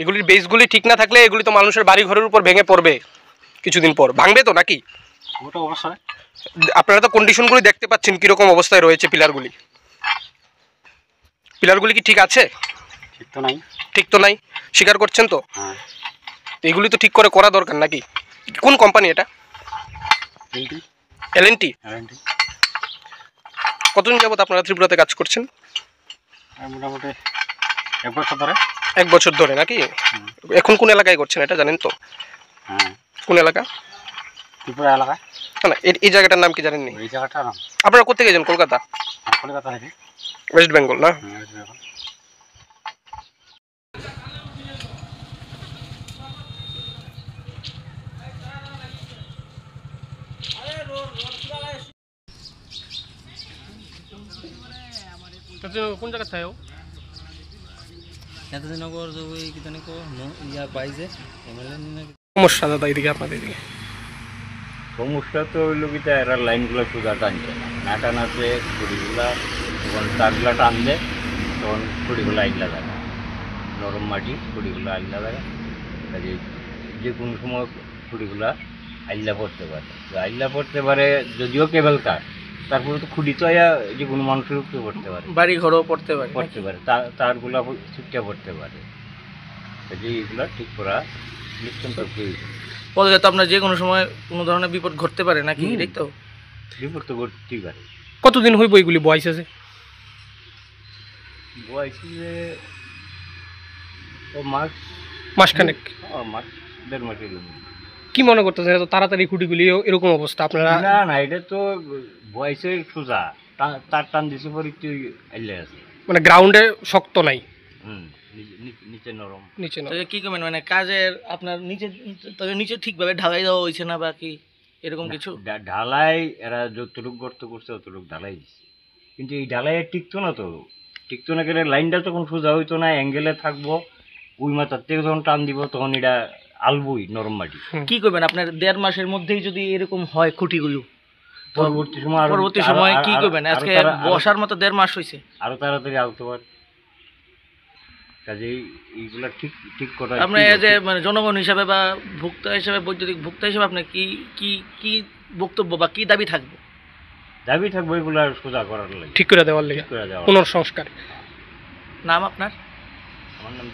এগুলির বেসগুলি ঠিক না থাকলে এগুলি তো মানুষের বাড়ি ঘরের উপর ভেঙে পড়বে কিছুদিন পর, ভাঙবে তো নাকি? ওটা অবশ্যই। আপনারা তো কন্ডিশনগুলি দেখতে পাচ্ছেন কীরকম অবস্থায় রয়েছে পিলারগুলি। পিলারগুলি কি ঠিক আছে? ঠিক তো নাই। ঠিক তো নাই, স্বীকার করছেন তো? হ্যাঁ। এগুলি তো ঠিক করে করা দরকার নাকি? কোন কোম্পানি এটা? L&T। কতদিন যাবত আপনারা ত্রিপুরাতে কাজ করছেন? মোটামুটি 1 বছর ধরে। 1 বছর ধরে নাকি? এখন কোন এলাকায় করছেন এটা জানেন তো? হ্যাঁ। কোন এলাকা? ত্রিপুরা এলাকা। না, এই জায়গাটার নাম কি জানেননি? এই জায়গাটার নাম আপনারা কোথা থেকে গেছেন? কলকাতা? কলকাতা থেকে। ওয়েস্ট বেঙ্গল না? ওয়েস্ট বেঙ্গল। কোন জায়গা থাকে? নেতাজিনগর যে ওই কি জানি কো ইয়া পাইছে এমএলএ নাকি সমস্যা দাদা এদিকে আপনাদের এদিকে? সমস্যা তো হইল কি এরা লাইনগুলো সোজা টানছে না, টানাতে খুঁড়িগুলা যখন তারগুলা টানবে তখন খুঁড়িগুলো আইলা থাকে, নরম মাটি খুঁড়িগুলো আইলা থাকে, কাজে যে কোনো সময় খুঁড়িগুলা আইলা পড়তে পারে। আইলা পড়তে পারে যদিও কেবল তার, তারপরে তো খুঁড়ি তো যে কোনো মানুষের উপরে পড়তে পারে, বাড়ি ঘরও পড়তে পারে, তারগুলা ছুটে পড়তে পারে। কাজে এইগুলা ঠিক করা নিশ্চিন্ত প্রয়োজন। পদে তো আপনার যে কোনো সময় কোনো ধরনের বিপদ ঘটতে পারে নাকি? এটাই তো বিপদ তো ঘটতেই পারে। কতদিন হইব এইগুলি বয়স আছে? বয়স মাসখানেক। মাস 1.5 মাসের। কি মনে করতেছেন এত তাড়াতাড়ি খুঁটিগুলি এরকম অবস্থা আপনারা? না না, এটা তো বয়সের সোজা, তার টান দিছে পরে একটু আইলে আছে, মানে গ্রাউন্ডে শক্ত নাই, নিচে নরম। নিচে নরম। কি কমেন মানে কাজের আপনার নিচে ঠিকভাবে ঢালাই দেওয়া হয়েছে না বা কি এরকম কিছু? ঢালাই এরা যতটুকু গর্ত করছে ততটুকু ঢালাই দিচ্ছে, কিন্তু এই ঢালাইয়ের টিকতো না তো, টিকতো না গেলে লাইনটা তখন সোজা হইতো না, অ্যাঙ্গেলে থাকবো, ওই মাথার থেকে যখন টান দিব তখন এটা আলবই নরম মাটি। কি করবেন আপনার 1.5 মাসের মধ্যেই যদি এরকম হয় খুঁটিগুলো, পরবর্তী সময় কি করবেন? আজকে বসার মতো 1.5 মাস হয়েছে, আরো তাড়াতাড়ি আলতে পারে। কাজেই এইগুলা ঠিক করা আপনি যে মানে জনগণ হিসাবে বা ভোক্তা হিসাবে, বৈদ্যুতিক ভোক্তা হিসাবে আপনার কি কি কি বক্তব্য বা কি দাবি থাকবে? দাবি থাকবে এগুলা সোজা করার লাগে, ঠিক করে দেওয়ার লাগে, পুনর্সংস্কার। নাম আপনার? আমার নাম